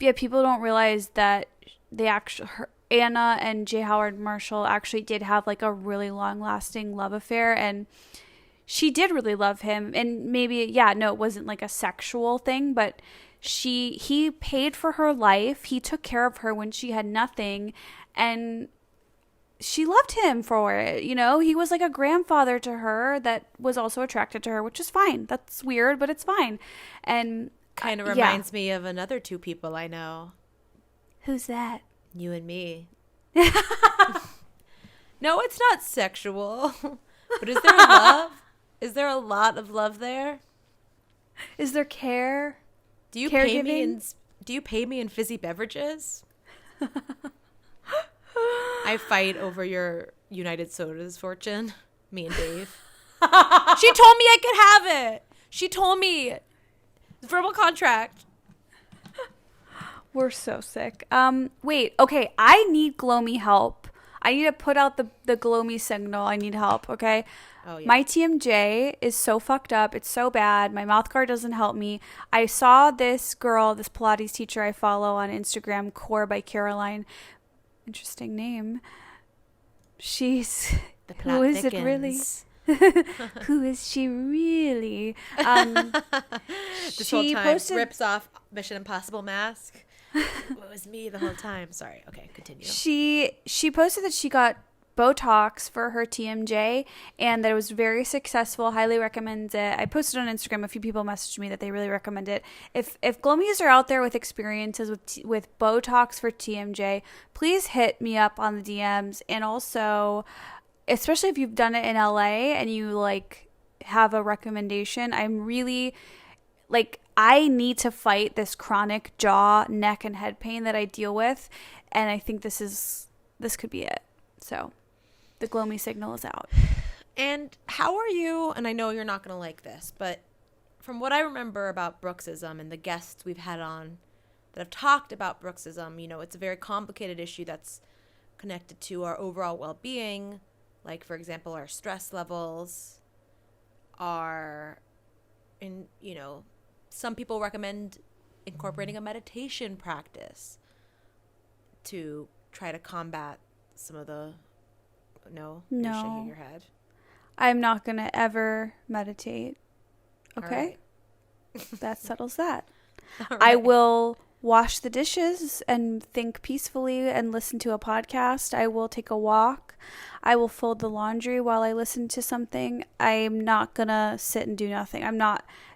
Yeah, people don't realize that Anna and J. Howard Marshall actually did have like a really long-lasting love affair, and she did really love him. And maybe, it wasn't like a sexual thing, but he paid for her life. He took care of her when she had nothing, and she loved him for it. You know, he was like a grandfather to her that was also attracted to her, which is fine. That's weird, but it's fine. And kind of reminds me of another two people I know. Who's that? You and me. No, it's not sexual. But is there love? Is there a lot of love there? Is there care? Do you pay me in fizzy beverages? I fight over your United Sodas fortune. Me and Dave. She told me I could have it. She told me. Verbal contract. We're so sick. Wait. Okay. I need Glow Me help. I need to put out the Glow Me signal. I need help. Okay. Oh, yeah. My TMJ is so fucked up. It's so bad. My mouth guard doesn't help me. I saw this girl, this Pilates teacher I follow on Instagram, Core by Caroline. Interesting name. She's who is thickens. It really? Who is she really? This whole time rips off Mission Impossible mask. It was me the whole time. Sorry. Okay, continue. She posted that she got Botox for her TMJ and that it was very successful. Highly recommends it. I posted on Instagram. A few people messaged me that they really recommend it. If Glomies are out there with experiences with Botox for TMJ, please hit me up on the DMs. And also, especially if you've done it in LA and you like have a recommendation, I'm really like, I need to fight this chronic jaw, neck, and head pain that I deal with, and I think this could be it. So the Glow Me signal is out. And how are you, and I know you're not going to like this, but from what I remember about bruxism and the guests we've had on that have talked about bruxism, you know, it's a very complicated issue that's connected to our overall well-being, like, for example, our stress levels, some people recommend incorporating a meditation practice to try to combat some of the... No. You're shaking your head. I'm not going to ever meditate. Okay? Right. That settles that. Right. I will wash the dishes and think peacefully and listen to a podcast. I will take a walk. I will fold the laundry while I listen to something. I'm not going to sit and do nothing.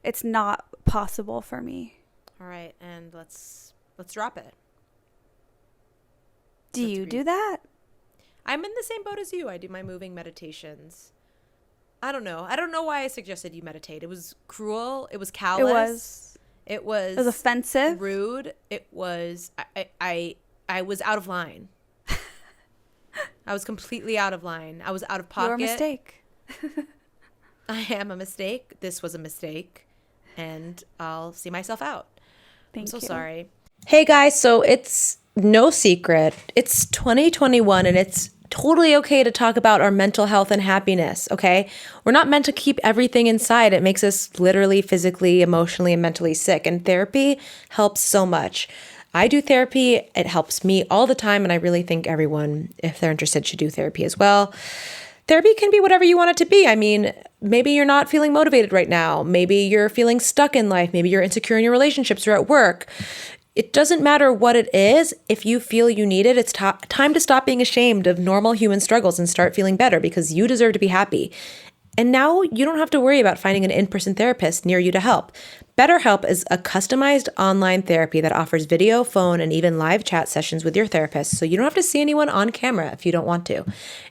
It's not possible for me. All right. And let's drop it. Do you do that? I'm in the same boat as you. I do my moving meditations. I don't know. I don't know why I suggested you meditate. It was cruel. It was callous. It was offensive. Rude. It was I was out of line. I was completely out of line. I was out of pocket. You're a mistake. I am a mistake. This was a mistake. And I'll see myself out. I'm so sorry. Hey guys, so it's no secret. It's 2021 and it's totally okay to talk about our mental health and happiness, okay? We're not meant to keep everything inside. It makes us literally, physically, emotionally, and mentally sick. And therapy helps so much. I do therapy. It helps me all the time. And I really think everyone, if they're interested, should do therapy as well. Therapy can be whatever you want it to be. I mean, maybe you're not feeling motivated right now. Maybe you're feeling stuck in life. Maybe you're insecure in your relationships or at work. It doesn't matter what it is. If you feel you need it, it's time to stop being ashamed of normal human struggles and start feeling better because you deserve to be happy. And now you don't have to worry about finding an in-person therapist near you to help. BetterHelp is a customized online therapy that offers video, phone, and even live chat sessions with your therapist, so you don't have to see anyone on camera if you don't want to.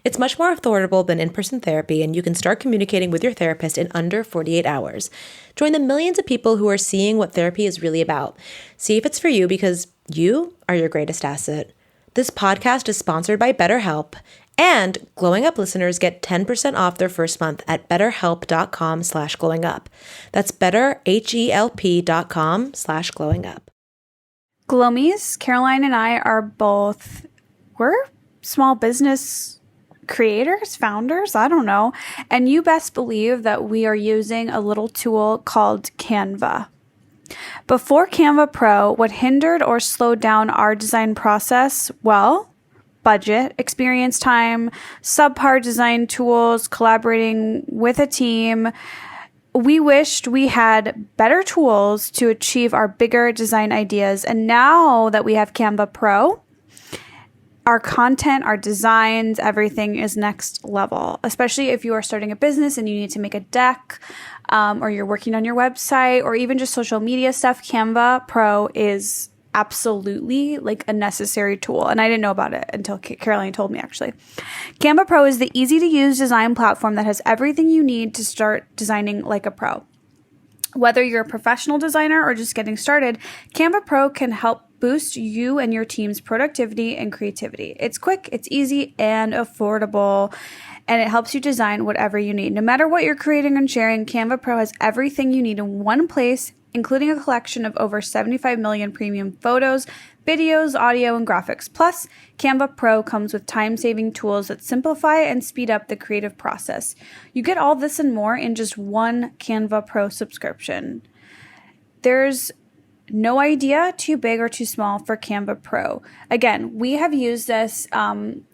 It's much more affordable than in-person therapy, and you can start communicating with your therapist in under 48 hours. Join the millions of people who are seeing what therapy is really about. See if it's for you because you are your greatest asset. This podcast is sponsored by BetterHelp. And Glowing Up listeners get 10% off their first month at betterhelp.com/glowingup. That's betterhelp.com/glowingup. Glomies, Caroline and I are both, we're small business creators, founders, I don't know. And you best believe that we are using a little tool called Canva. Before Canva Pro, what hindered or slowed down our design process? Well, budget, experience time, subpar design tools, collaborating with a team. We wished we had better tools to achieve our bigger design ideas. And now that we have Canva Pro, our content, our designs, everything is next level, especially if you are starting a business and you need to make a deck, or you're working on your website, or even just social media stuff. Canva Pro is absolutely like a necessary tool. And I didn't know about it until Caroline told me, actually. Canva Pro is the easy to use design platform that has everything you need to start designing like a pro. Whether you're a professional designer or just getting started, Canva Pro can help boost you and your team's productivity and creativity. It's quick, it's easy, and affordable, and it helps you design whatever you need. No matter what you're creating and sharing, Canva Pro has everything you need in one place, including a collection of over 75 million premium photos, videos, audio, and graphics. Plus, Canva Pro comes with time-saving tools that simplify and speed up the creative process. You get all this and more in just one Canva Pro subscription. There's no idea too big or too small for Canva Pro. Again, we have used this,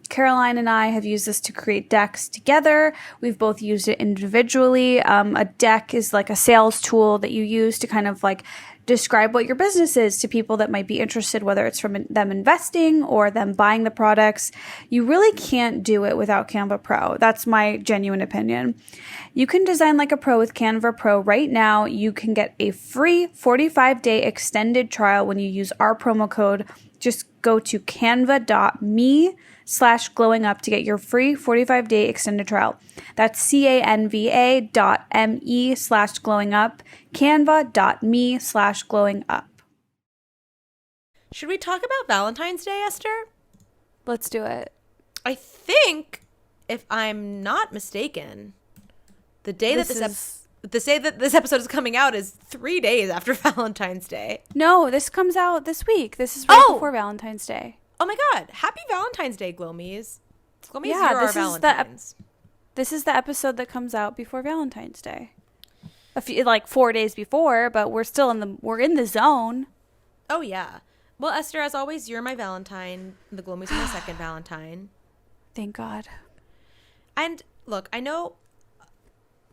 Caroline and I have used this to create decks together. We've both used it individually. A deck is like a sales tool that you use to kind of like describe what your business is to people that might be interested, whether it's from them investing or them buying the products. You really can't do it without Canva Pro. That's my genuine opinion. You can design like a pro with Canva Pro right now. You can get a free 45-day extended trial when you use our promo code. Just go to canva.me/glowingup to get your free 45-day extended trial. That's canva.me/glowingup, canva.me/glowingup. Should we talk about Valentine's Day, Esther? Let's do it. I think, if I'm not mistaken, the day that this episode is coming out is 3 days after Valentine's Day. No, this comes out this week. This is right before Valentine's Day. Oh my God. Happy Valentine's Day, Glomies. Glomies, yeah, you're our Valentines. This is the episode that comes out before Valentine's Day. A few, like 4 days before, but we're in the zone. Oh yeah. Well, Esther, as always, you're my Valentine. The Glomies are my second Valentine. Thank God. And look, I know,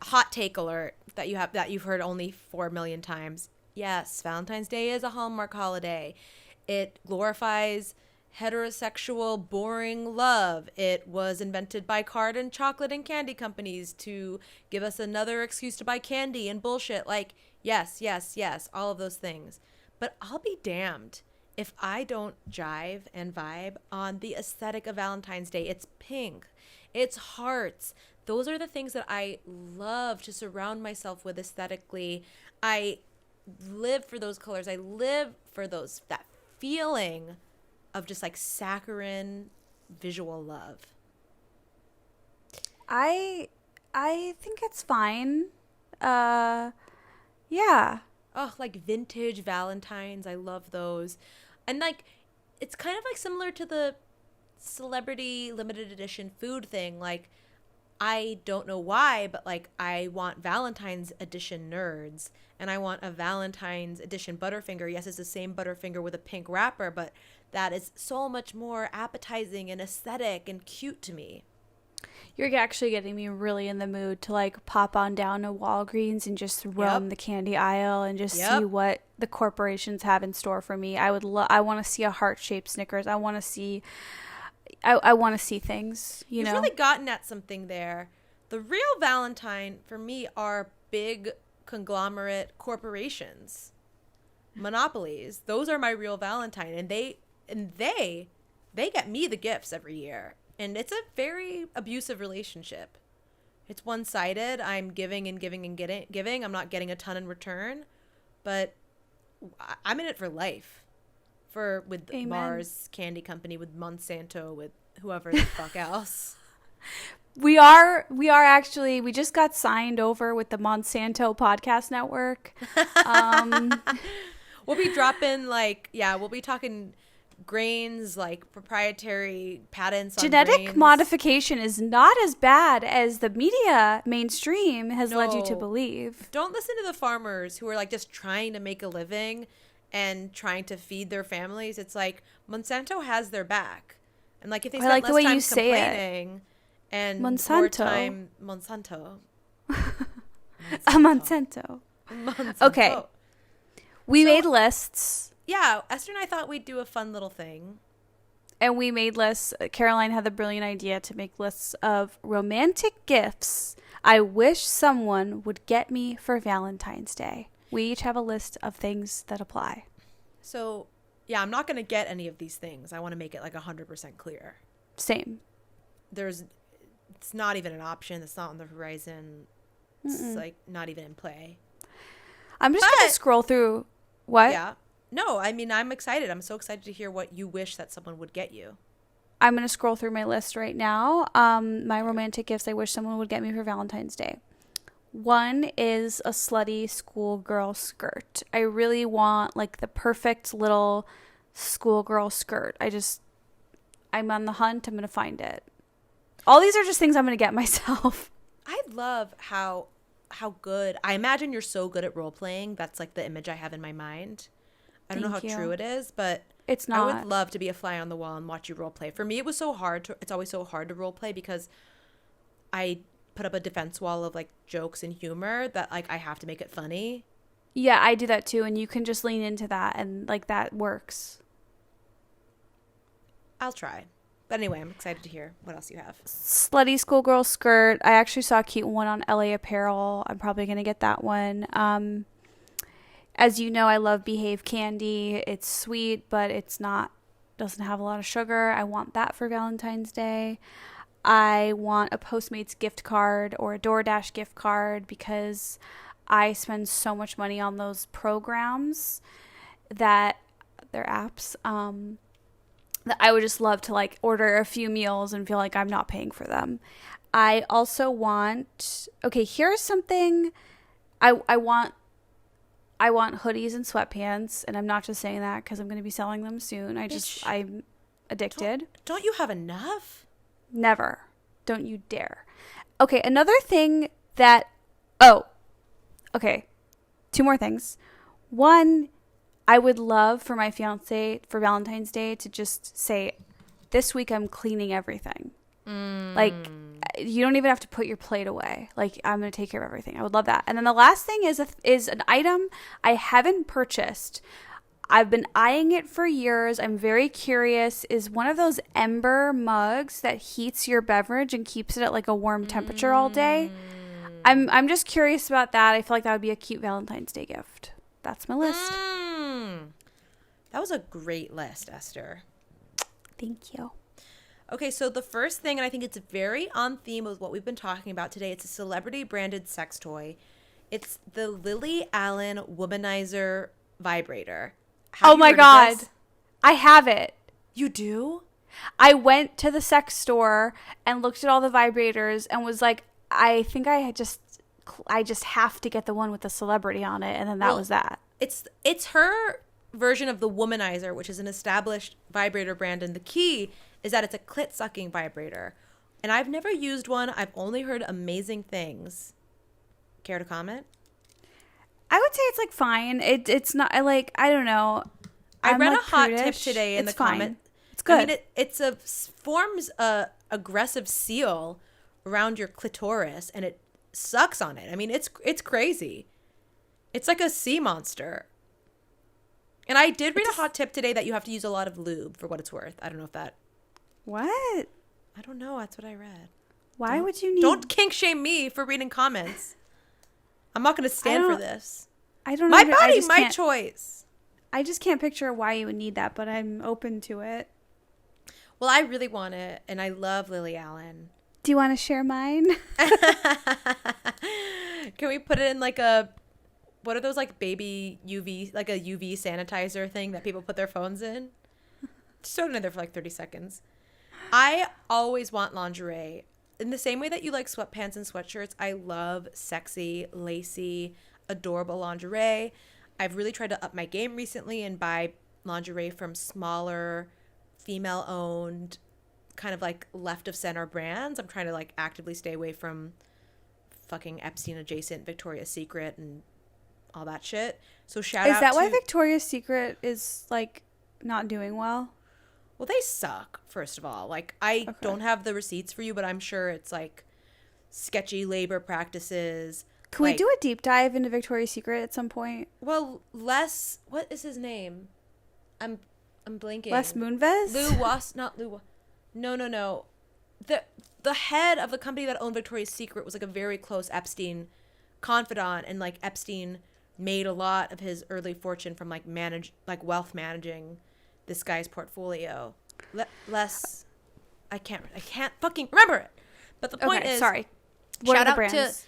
hot take alert that you've heard only 4 million times. Yes, Valentine's Day is a Hallmark holiday. It glorifies heterosexual, boring love. It was invented by card and chocolate and candy companies to give us another excuse to buy candy and bullshit. Like, yes, all of those things. But I'll be damned if I don't jive and vibe on the aesthetic of Valentine's Day. It's pink. It's hearts. those are the things that I love to surround myself with aesthetically. I live for those colors. I live for that feeling of just like saccharine visual love. I think it's fine. Yeah. Oh, like vintage Valentines. I love those. And like, it's kind of like similar to the celebrity limited edition food thing. Like, I don't know why, but like, I want Valentine's edition nerds and I want a Valentine's edition Butterfinger. Yes, it's the same Butterfinger with a pink wrapper, but that is so much more appetizing and aesthetic and cute to me. You're actually getting me really in the mood to like pop on down to Walgreens and just roam the candy aisle and just see what the corporations have in store for me. I want to see a heart-shaped Snickers. I want to see things, you know. You've really gotten at something there. The real Valentine for me are big conglomerate corporations. Monopolies. Those are my real Valentine, and they get me the gifts every year. And it's a very abusive relationship. It's one-sided. I'm giving and giving and giving. I'm not getting a ton in return, but I'm in it for life. With Amen. Mars Candy Company, with Monsanto, with whoever the fuck else. We actually, we just got signed over with the Monsanto Podcast Network. We'll be dropping we'll be talking grains, like proprietary patents on genetic grains. Modification is not as bad as the media mainstream has led you to believe. Don't listen to the farmers who are like just trying to make a living and trying to feed their families. It's like Monsanto has their back, and like if they spend like less the way time you say complaining and more time Monsanto. A Monsanto. Okay, we made lists. Yeah, Esther and I thought we'd do a fun little thing. And we made lists. Caroline had the brilliant idea to make lists of romantic gifts I wish someone would get me for Valentine's Day. We each have a list of things that apply. So, yeah, I'm not going to get any of these things. I want to make it like 100% clear. Same. It's not even an option. It's not on the horizon. It's like not even in play. I'm just going to scroll through. What? Yeah. No, I mean, I'm excited. I'm so excited to hear what you wish that someone would get you. I'm going to scroll through my list right now. My romantic gifts I wish someone would get me for Valentine's Day. One is a slutty schoolgirl skirt. I really want like the perfect little schoolgirl skirt. I'm on the hunt. I'm going to find it. All these are just things I'm going to get myself. I love how good. I imagine you're so good at role playing. That's like the image I have in my mind. I don't know how true it is, but it's not. I would love to be a fly on the wall and watch you role play. For me, it's always so hard to role play because I put up a defense wall of like jokes and humor that like I have to make it funny. Yeah, I do that too, and you can just lean into that and like that works. I'll try. But anyway, I'm excited to hear what else you have. Slutty schoolgirl skirt. I actually saw a cute one on LA Apparel. I'm probably going to get that one. As you know, I love Behave candy. It's sweet, but doesn't have a lot of sugar. I want that for Valentine's Day. I want a Postmates gift card or a DoorDash gift card because I spend so much money on those programs that they're apps. That I would just love to like order a few meals and feel like I'm not paying for them. I also want, here's something I want hoodies and sweatpants, and I'm not just saying that because I'm going to be selling them soon. I'm addicted. Don't you have enough? Never. Don't you dare. Okay, another thing that, two more things. One, I would love for my fiance for Valentine's Day to just say, this week I'm cleaning everything. Like, you don't even have to put your plate away. Like, I'm going to take care of everything. I would love that. And then the last thing is an item I haven't purchased. I've been eyeing it for years. I'm very curious. Is one of those Ember mugs that heats your beverage and keeps it at like a warm temperature all day. I'm just curious about that. I feel like that would be a cute Valentine's Day gift. That's my list. That was a great list, Esther. Thank you. Okay, so the first thing, and I think it's very on theme with what we've been talking about today, it's a celebrity branded sex toy. It's the Lily Allen Womanizer Vibrator. Oh my God. I have it. You do? I went to the sex store and looked at all the vibrators and was like, I think I just have to get the one with the celebrity on it. And then that was that. It's her version of the Womanizer, which is an established vibrator brand. And the key is that it's a clit sucking vibrator. And I've never used one. I've only heard amazing things. Care to comment? I would say it's like fine. It's not like, I don't know. I read a hot tip today in the comment. It's good. I mean, it forms a aggressive seal around your clitoris and it sucks on it. I mean, it's crazy. It's like a sea monster. And I did read a hot tip today that you have to use a lot of lube for what it's worth. I don't know if that. What? I don't know. That's what I read. Why would you need? Don't kink shame me for reading comments. I'm not going to stand for this. I don't know. My body, my choice. I just can't picture why you would need that, but I'm open to it. Well, I really want it, and I love Lily Allen. Do you want to share mine? Can we put it in like a, what are those like baby UV, like a UV sanitizer thing that people put their phones in? Just throw it in there for like 30 seconds. I always want lingerie. In the same way that you like sweatpants and sweatshirts, I love sexy, lacy, adorable lingerie. I've really tried to up my game recently and buy lingerie from smaller, female-owned, kind of like left-of-center brands. I'm trying to like actively stay away from fucking Epstein-adjacent Victoria's Secret and all that shit. So shout out to... Is that why Victoria's Secret is like not doing well? Well, they suck, first of all. Like, I don't have the receipts for you, but I'm sure it's like sketchy labor practices. Can we do a deep dive into Victoria's Secret at some point? Well, what is his name? I'm blanking. Les Moonves? No. The head of the company that owned Victoria's Secret was like a very close Epstein confidant, and like Epstein made a lot of his early fortune from like wealth managing this guy's portfolio. I can't fucking remember it. But the point is, sorry. What shout are the out brands? to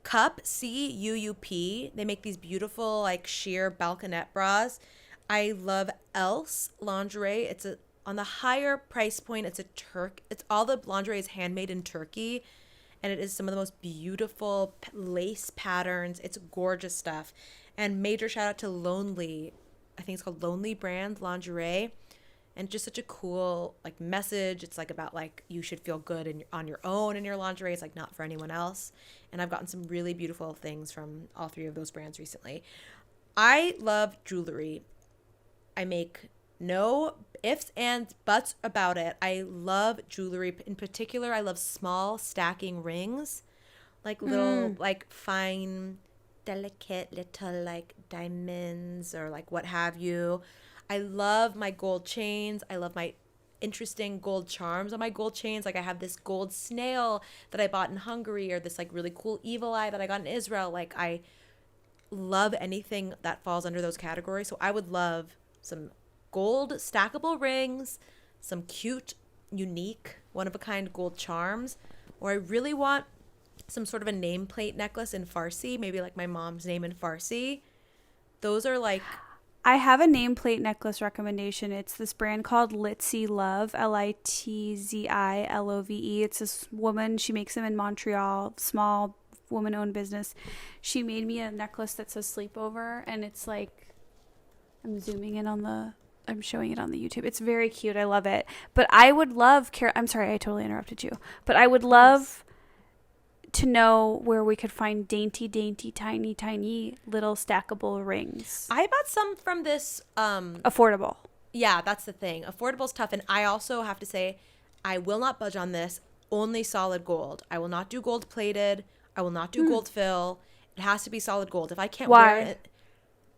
Cup, CUUP. They make these beautiful like sheer balconette bras. I love Else lingerie. It's on the higher price point. It's all the lingerie is handmade in Turkey, and it is some of the most beautiful lace patterns. It's gorgeous stuff. And major shout out to Lonely. I think it's called Lonely Brand lingerie, and just such a cool like message. It's like about like you should feel good on your own in your lingerie. It's like not for anyone else. And I've gotten some really beautiful things from all three of those brands recently. I love jewelry. I make no ifs, ands, buts about it. I love jewelry. In particular, I love small stacking rings, like little like fine, delicate little like diamonds or like what have you. I love my gold chains. I love my interesting gold charms on my gold chains. Like I have this gold snail that I bought in Hungary, or this like really cool evil eye that I got in Israel. Like I love anything that falls under those categories. So I would love some gold stackable rings, some cute, unique, one-of-a-kind gold charms, or I really want some sort of a nameplate necklace in Farsi, maybe like my mom's name in Farsi. Those are like... I have a nameplate necklace recommendation. It's this brand called Litzy Love, Litzilove. It's this woman. She makes them in Montreal, small woman-owned business. She made me a necklace that says sleepover, and it's like... I'm showing it on the YouTube. It's very cute. I love it. But I would love... I'm sorry, I totally interrupted you. But I would love... to know where we could find dainty, tiny little stackable rings. I bought some from this affordable. Yeah, that's the thing. Affordable's tough, and I also have to say I will not budge on this. Only solid gold. I will not do gold plated. I will not do gold fill. It has to be solid gold. If I can't wear it,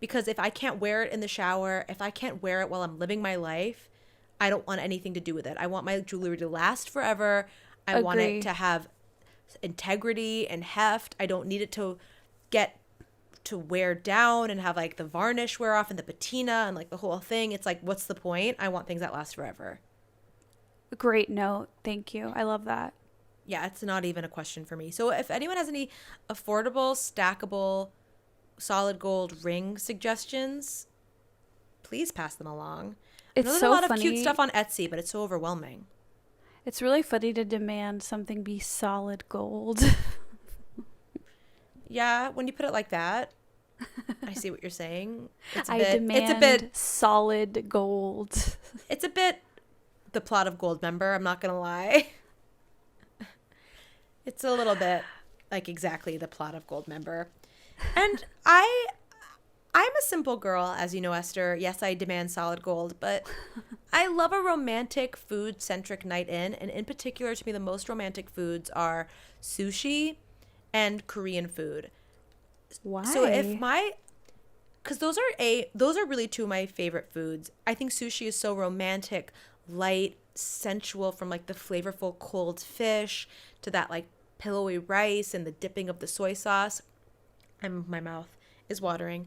because if I can't wear it in the shower, if I can't wear it while I'm living my life, I don't want anything to do with it. I want my jewelry to last forever. I want it to have integrity and heft. I don't need it to get to wear down and have like the varnish wear off and the patina and like the whole thing. It's like, what's the point? I want things that last forever. Great note. Thank you. I love that. Yeah, it's not even a question for me. So if anyone has any affordable, stackable, solid gold ring suggestions, please pass them along. I know It's there's a so lot of funny. cute stuff on Etsy, but it's so overwhelming. It's really funny to demand something be solid gold. Yeah, when you put it like that, I see what you're saying. Demand it's a bit solid gold. it's a bit the plot of Goldmember, I'm not gonna lie. It's a little bit like exactly the plot of Goldmember. And I'm a simple girl, as you know, Esther. Yes, I demand solid gold, but I love a romantic food-centric night in particular, to me, the most romantic foods are sushi and Korean food. Why? So because those are really two of my favorite foods. I think sushi is so romantic, light, sensual, from like the flavorful cold fish to that like pillowy rice and the dipping of the soy sauce. My mouth is watering.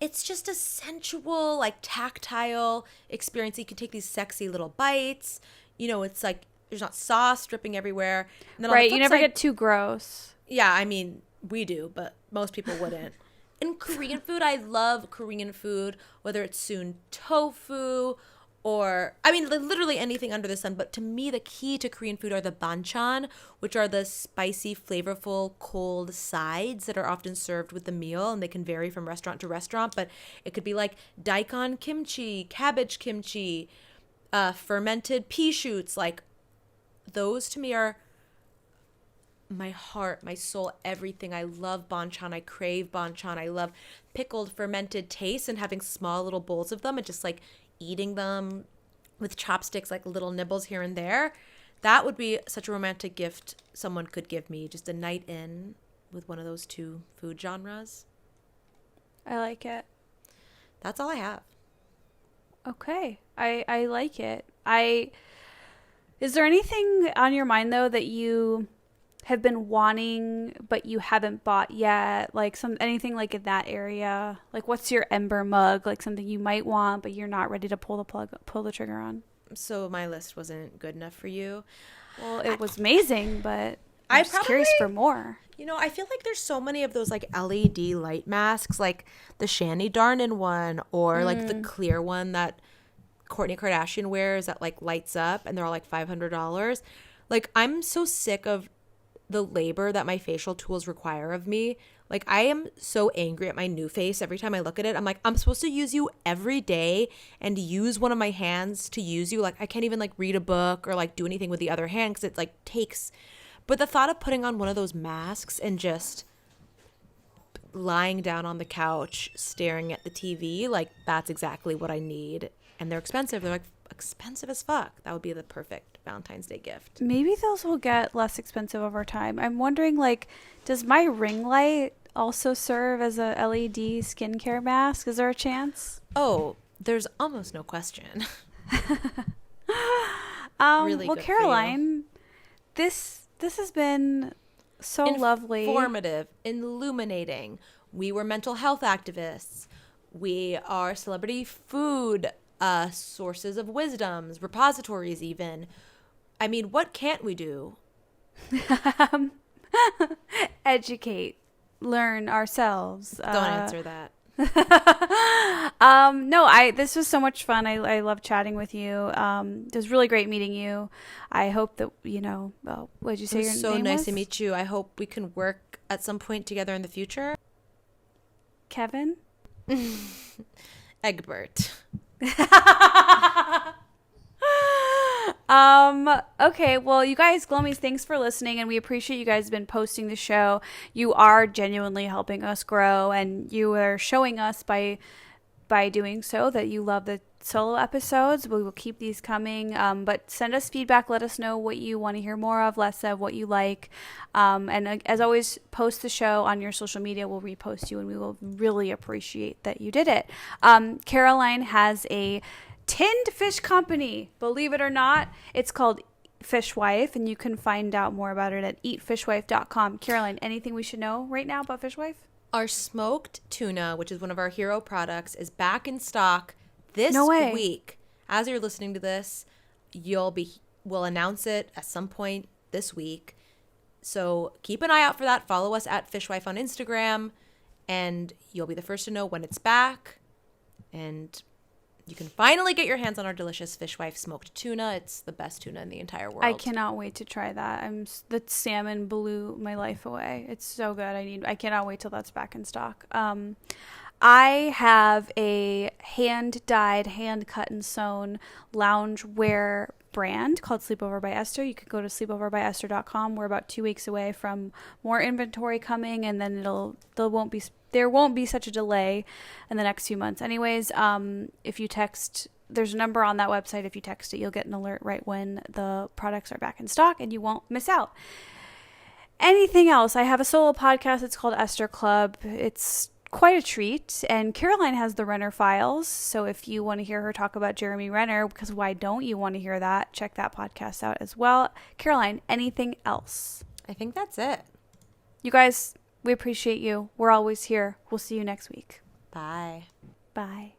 It's just a sensual, like tactile experience. You can take these sexy little bites. You know, it's like there's not sauce dripping everywhere. And then right, you never get too gross. Yeah, I mean, we do, but most people wouldn't. In Korean food, I love Korean food, whether it's soon tofu or, I mean, literally anything under the sun. But to me, the key to Korean food are the banchan, which are the spicy, flavorful, cold sides that are often served with the meal. And they can vary from restaurant to restaurant. But it could be like daikon kimchi, cabbage kimchi, fermented pea shoots. Like, those to me are my heart, my soul, everything. I love banchan. I crave banchan. I love pickled fermented taste and having small little bowls of them and just like eating them with chopsticks, like little nibbles here and there. That would be such a romantic gift someone could give me, just a night in with one of those two food genres. I like it. That's all I have. Okay. I like it. Is there anything on your mind though that you have been wanting but you haven't bought yet, like anything like in that area? Like, what's your ember mug, like something you might want but you're not ready to pull the trigger on? So my list wasn't good enough for you. Well, it was amazing, but I'm just curious for more. You know, I feel like there's so many of those like LED light masks, like the Shani Darnan one, or like the clear one that Kourtney Kardashian wears that like lights up, and they're all like $500. Like, I'm so sick of the labor that my facial tools require of me. Like, I am so angry at my new face every time I look at it. I'm like, I'm supposed to use you every day and use one of my hands to use you. Like, I can't even like read a book or like do anything with the other hand because it like takes. But the thought of putting on one of those masks and just lying down on the couch staring at the TV, like, that's exactly what I need. And they're expensive. They're like expensive as fuck. That would be the perfect Valentine's Day gift. Maybe those will get less expensive over time. I'm wondering, like, does my ring light also serve as a LED skincare mask? Is there a chance? Oh, there's almost no question. Really well, Caroline, this has been so lovely, informative, illuminating. We were mental health activists. We are celebrity food sources of wisdoms, repositories even. I mean, what can't we do? Educate, learn ourselves. Don't answer that. No, this was so much fun. I love chatting with you. It was really great meeting you. I hope that, what did you say your name was? So nice to meet you. I hope we can work at some point together in the future. Kevin? Egbert. Okay, well, you guys, Glowmies, thanks for listening, and we appreciate you guys have been posting the show. You are genuinely helping us grow, and you are showing us by doing so that you love the solo episodes. We will keep these coming, but send us feedback. Let us know what you want to hear more of, less of, what you like, and as always, post the show on your social media. We'll repost you, and we will really appreciate that you did it. Caroline has a tinned fish company, believe it or not. It's called Fishwife, and you can find out more about it at eatfishwife.com. Caroline, anything we should know right now about Fishwife? Our smoked tuna, which is one of our hero products, is back in stock this week. As you're listening to this, you'll be We'll announce it at some point this week. So keep an eye out for that. Follow us at Fishwife on Instagram, and you'll be the first to know when it's back. And you can finally get your hands on our delicious Fishwife smoked tuna. It's the best tuna in the entire world. I cannot wait to try that. The salmon blew my life away. It's so good. I cannot wait till that's back in stock. I have a hand-dyed, hand-cut and sewn loungewear brand called Sleepover by Esther. You could go to sleepoverbyesther.com. We're about 2 weeks away from more inventory coming, and then there won't be such a delay in the next few months. Anyways, if you text, there's a number on that website. If you text it, you'll get an alert right when the products are back in stock, and you won't miss out. Anything else? I have a solo podcast. It's called Esther Club. It's quite a treat, and Caroline has the Renner Files, so if you want to hear her talk about Jeremy Renner, because why don't you want to hear that, check that podcast out as well. Caroline, anything else? I think that's it. You guys, we appreciate you. We're always here. We'll see you next week. Bye. Bye.